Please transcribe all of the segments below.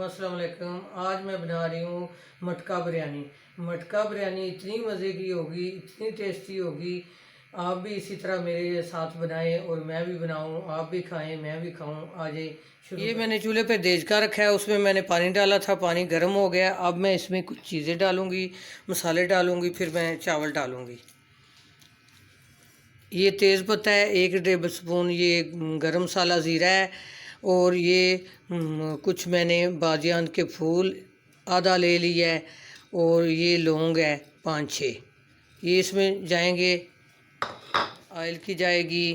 अस्सलाम वालेकुम। आज मैं बना रही हूँ मटका बिरयानी। मटका बिरयानी इतनी मज़े की होगी, इतनी टेस्टी होगी। आप भी इसी तरह मेरे साथ बनाएं और मैं भी बनाऊँ, आप भी खाएं, मैं भी खाऊँ। आ जाए शुरू। ये मैंने चूल्हे पे देचका रखा है, उसमें मैंने पानी डाला था, पानी गर्म हो गया। अब मैं इसमें कुछ चीज़ें डालूँगी, मसाले डालूँगी, फिर मैं चावल डालूँगी। ये तेज़ पत्ता है 1 टेबल स्पून, ये गरम मसाला ज़ीरा है, और ये कुछ मैंने बादियान के फूल आधा ले लिया है, और ये लौंग है 5-6। ये इसमें जाएंगे। ऑयल की जाएगी,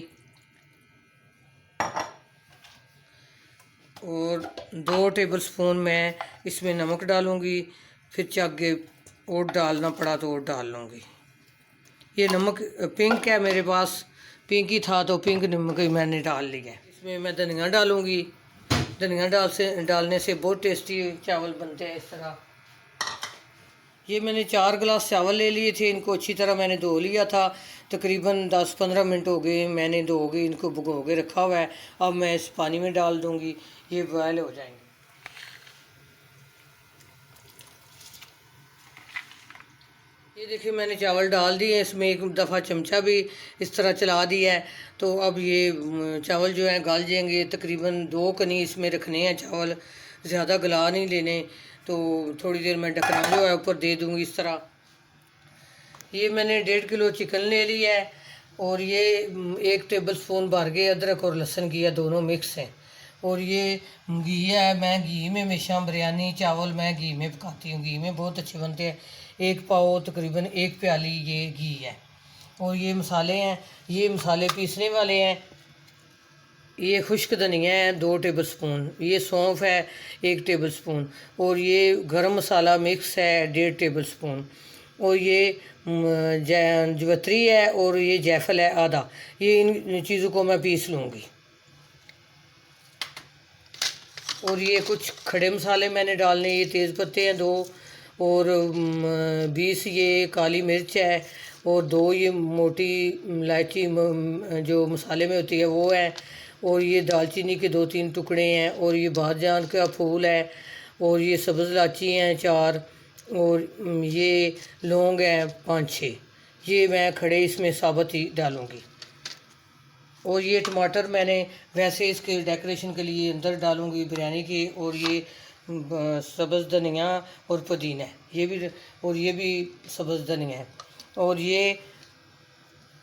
और 2 टेबल स्पून मैं इसमें नमक डालूँगी। फिर चाहे और डालना पड़ा तो और डाल लूँगी। ये नमक पिंक है मेरे पास, पिंक ही था तो पिंक नमक ही मैंने डाल लिया है। इसमें मैं धनिया डालूँगी। धनिया डालने से बहुत टेस्टी चावल बनते हैं इस तरह। ये मैंने 4 गिलास चावल ले लिए थे, इनको अच्छी तरह मैंने धो लिया था। तकरीबन 10-15 मिनट हो गए मैंने धो के इनको भिगो के रखा हुआ है। अब मैं इस पानी में डाल दूँगी, ये बॉयल हो जाएंगे। ये देखिए मैंने चावल डाल दिए, इसमें एक दफ़ा चमचा भी इस तरह चला दिया है। तो अब ये चावल जो है गल जाएंगे। तकरीबन 2 कनी इसमें रखने हैं चावल, ज़्यादा गला नहीं लेने। तो थोड़ी देर में ढकना जो है ऊपर दे दूँगी इस तरह। ये मैंने 1.5 किलो चिकन ले लिया है, और ये 1 टेबल स्पून भर के अदरक और लहसुन की दोनों मिक्स हैं। और ये घी है, मैं घी में हमेशा बिरयानी चावल मैं घी में पकाती हूँ, घी में बहुत अच्छे बनते हैं। 1 पाव तकरीबन 1 प्याली ये घी है। और ये मसाले हैं, ये मसाले पीसने वाले हैं। ये खुश्क धनिया है 2 टेबल स्पून, ये सौंफ है 1 टेबल स्पून, और ये गरम मसाला मिक्स है 1.5 टेबल स्पून, और ये जवतरी है, और ये जायफल है आधा। ये इन चीज़ों को मैं पीस लूँगी। और ये कुछ खड़े मसाले मैंने डालने, ये तेज़ पत्ते हैं 2, और 20 ये काली मिर्च है, और 2 ये मोटी इलायची जो मसाले में होती है वो है, और ये दालचीनी के 2-3 टुकड़े हैं, और ये बादजान का फूल है, और ये सब्ज़ इलायची हैं 4, और ये लौंग हैं 5-6। ये मैं खड़े इसमें साबुत ही डालूँगी। और ये टमाटर मैंने वैसे इसके डेकोरेशन के लिए अंदर डालूँगी बिरयानी के। और ये सब्ज़ धनिया और पुदीना ये भी, और ये भी सब्ज़ धनिया है। और ये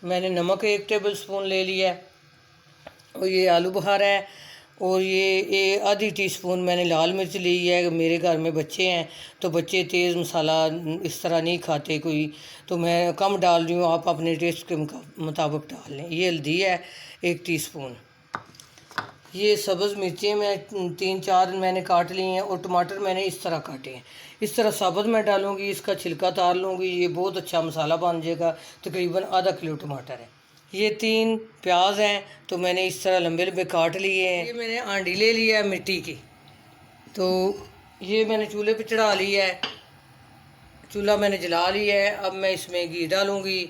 मैंने नमक 1 टेबल स्पून ले लिया है, और ये आलू बुखारा है, और ये आधी टीस्पून मैंने लाल मिर्च ली है। मेरे घर में बच्चे हैं तो बच्चे तेज़ मसाला इस तरह नहीं खाते कोई, तो मैं कम डाल रही हूँ, आप अपने टेस्ट के मुताबिक डाल लें। ये हल्दी है 1 टीस्पून। ये सब्ज़ मिर्चें मैं 3-4 मैंने काट ली हैं, और टमाटर मैंने इस तरह काटे हैं। इस तरह साबुत मैं डालूँगी, इसका छिलका तार लूँगी, ये बहुत अच्छा मसाला बन जाएगा। तकरीबन आधा किलो टमाटर है। ये 3 प्याज हैं, तो मैंने इस तरह लंबे लंबे काट लिए हैं। ये मैंने आंडी ले लिया है मिट्टी की, तो ये मैंने चूल्हे पे चढ़ा लिया है, चूल्हा मैंने जला लिया है। अब मैं इसमें घी डालूँगी।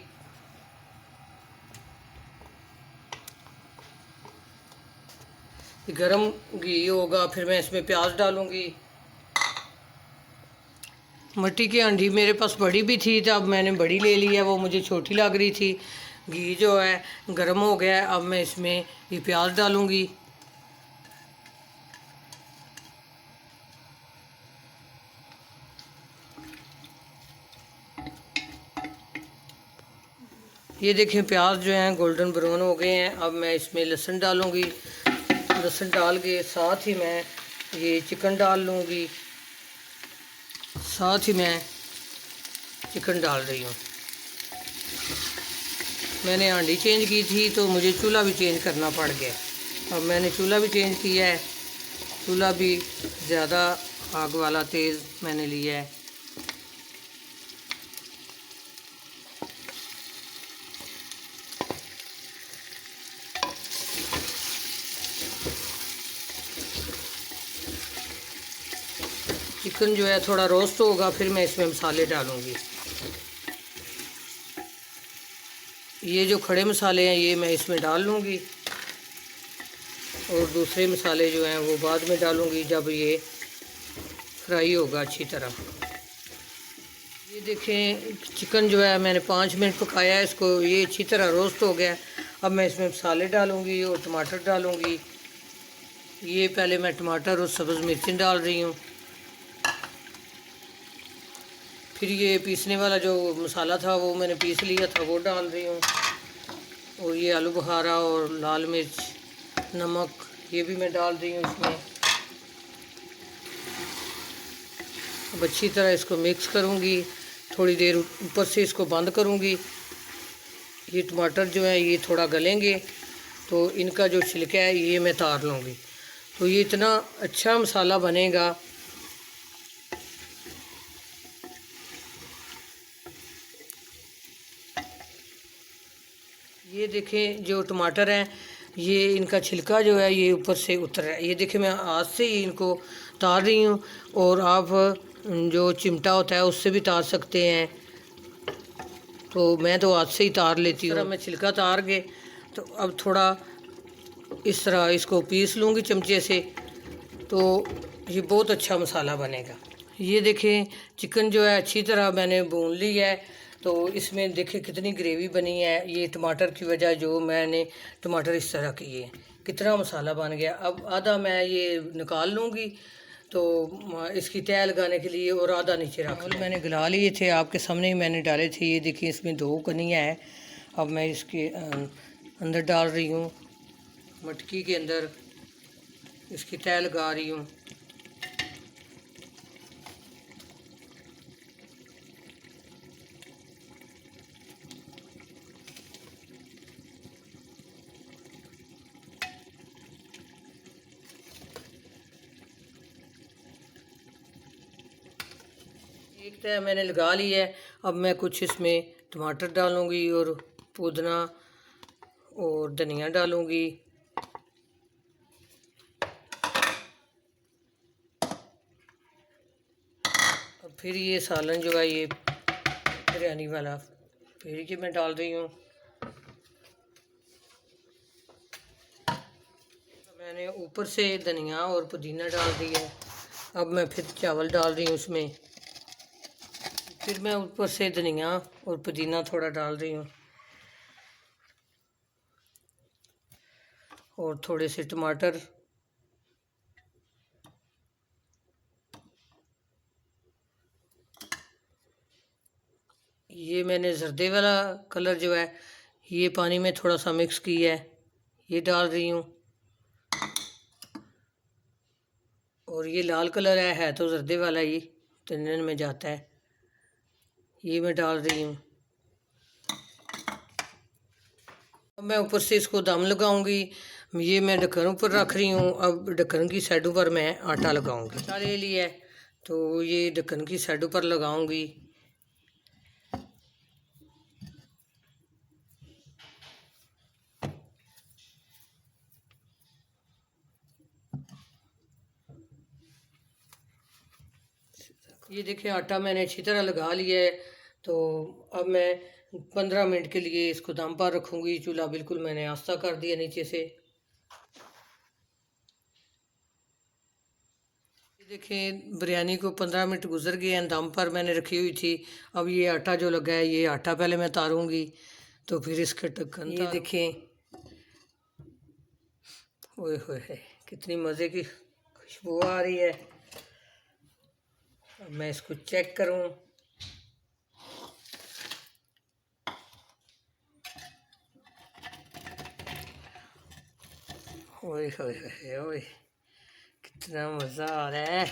गरम घी होगा, फिर मैं इसमें प्याज डालूँगी। मिट्टी की हांडी मेरे पास बड़ी भी थी, तो अब मैंने बड़ी ले ली है, वो मुझे छोटी लग रही थी। घी जो है गर्म हो गया है, अब मैं इसमें ये प्याज डालूँगी। ये देखें प्याज जो हैं गोल्डन ब्राउन हो गए हैं। अब मैं इसमें लहसुन डालूँगी। लहसुन डाल के साथ ही मैं ये चिकन डाल लूँगी, साथ ही मैं चिकन डाल रही हूँ। मैंने हांडी चेंज की थी तो मुझे चूल्हा भी चेंज करना पड़ गया। अब मैंने चूल्हा भी चेंज किया है, चूल्हा भी ज़्यादा आग वाला तेज़ मैंने लिया है। चिकन जो है थोड़ा रोस्ट होगा, फिर मैं इसमें मसाले डालूँगी। ये जो खड़े मसाले हैं ये मैं इसमें डाल लूँगी, और दूसरे मसाले जो हैं वो बाद में डालूँगी जब ये फ्राई होगा अच्छी तरह। ये देखें चिकन जो है मैंने 5 मिनट पकाया है इसको, ये अच्छी तरह रोस्ट हो गया। अब मैं इसमें मसाले डालूँगी और टमाटर डालूँगी। ये पहले मैं टमाटर और सब्ज़ मिर्चें डाल रही हूँ। फिर ये पीसने वाला जो मसाला था वो मैंने पीस लिया था, वो डाल रही हूँ। और ये आलू बुखारा और लाल मिर्च, नमक, ये भी मैं डाल रही हूँ इसमें। अब अच्छी तरह इसको मिक्स करूँगी, थोड़ी देर ऊपर से इसको बंद करूँगी। ये टमाटर जो है ये थोड़ा गलेंगे तो इनका जो छिलका है ये मैं तार लूँगी। तो ये इतना अच्छा मसाला बनेगा। ये देखें जो टमाटर हैं ये इनका छिलका जो है ये ऊपर से उतर रहा है। ये देखें मैं हाथ से ही इनको तार रही हूँ, और आप जो चिमटा होता है उससे भी तार सकते हैं, तो मैं तो हाथ से ही तार लेती हूँ। मैं छिलका तार के तो अब थोड़ा इस तरह इसको पीस लूँगी चमचे से, तो ये बहुत अच्छा मसाला बनेगा। ये देखें चिकन जो है अच्छी तरह मैंने भून ली है, तो इसमें देखें कितनी ग्रेवी बनी है। ये टमाटर की वजह जो मैंने टमाटर इस तरह किए, कितना मसाला बन गया। अब आधा मैं ये निकाल लूँगी तो इसकी तय लगाने के लिए, और आधा नीचे रख लूँ। मैंने गला लिए थे, आपके सामने ही मैंने डाले थे। ये देखिए इसमें 2 कनियाँ हैं। अब मैं इसके अंदर डाल रही हूँ, मटकी के अंदर इसकी तय लगा रही हूँ। एक तय मैंने लगा ली है। अब मैं कुछ इसमें टमाटर डालूँगी और पुदीना और धनिया डालूँगी। अब फिर ये सालन जो है ये बिरयानी वाला फिर ये मैं डाल रही हूँ। मैंने ऊपर से धनिया और पुदीना डाल दिया है। अब मैं फिर चावल डाल रही हूँ उसमें। फिर मैं ऊपर से धनिया और पुदीना थोड़ा डाल रही हूँ, और थोड़े से टमाटर। ये मैंने जर्दे वाला कलर जो है ये पानी में थोड़ा सा मिक्स किया है, ये डाल रही हूँ। और ये लाल कलर है तो जर्दे वाला ही तंदूर में जाता है, ये मैं डाल रही हूँ। अब मैं ऊपर से इसको दम लगाऊंगी। ये मैं ढक्कन ऊपर रख रही हूँ। अब ढक्कन की साइडों पर मैं आटा लगाऊंगी। आटा ले लिया है तो ये ढक्कन की साइडों पर लगाऊंगी। ये देखिए आटा मैंने अच्छी तरह लगा लिया है। तो अब मैं 15 मिनट के लिए इसको दम पर रखूँगी। चूल्हा बिल्कुल मैंने आस्था कर दिया नीचे से। ये देखिए बिरयानी को 15 मिनट गुजर गए हैं, दम पर मैंने रखी हुई थी। अब ये आटा जो लगा है ये आटा पहले मैं तारूँगी, तो फिर इसके ढक्कन। ये देखें ओए होए कितनी मज़े की खुशबू आ रही है। अब मैं इसको चेक करूं। ओए होए ओए कितना मज़ा आ रहा है।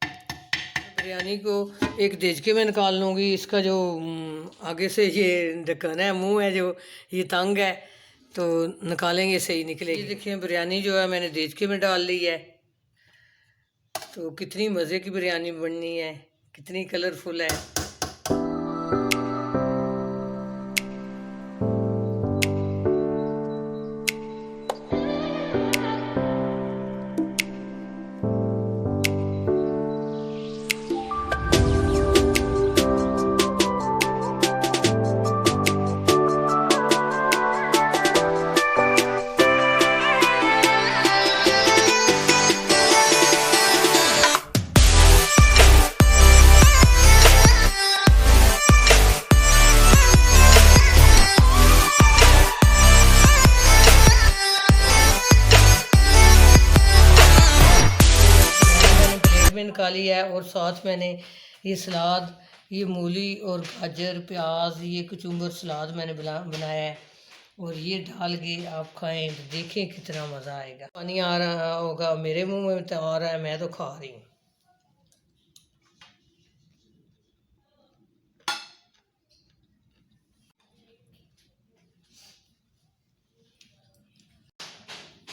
बिरयानी को एक देचके में निकाल लूँगी। इसका जो आगे से ये ढक्कन है, मुंह है जो ये तंग है, तो निकालेंगे सही निकलेगी। ये देखिए बिरयानी जो है मैंने देचके में डाल ली है। तो कितनी मज़े की बिरयानी बननी है, कितनी कलरफुल है। मैंने निकाली है और साथ मैंने ये सलाद, ये मूली और गाजर प्याज, ये कचुम्बर सलाद मैंने बनाया है और ये डाल के आप खाएं तो देखें कितना मज़ा आएगा। पानी आ रहा होगा, मेरे मुंह में तो आ रहा है, मैं तो खा रही हूँ।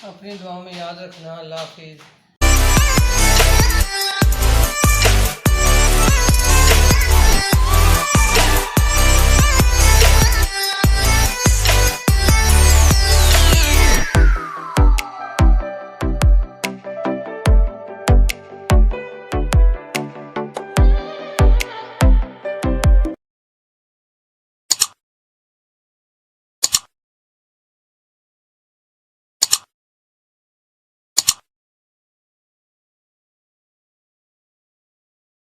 अपनी दुआओं में याद रखना। अल्लाह हाफिज़।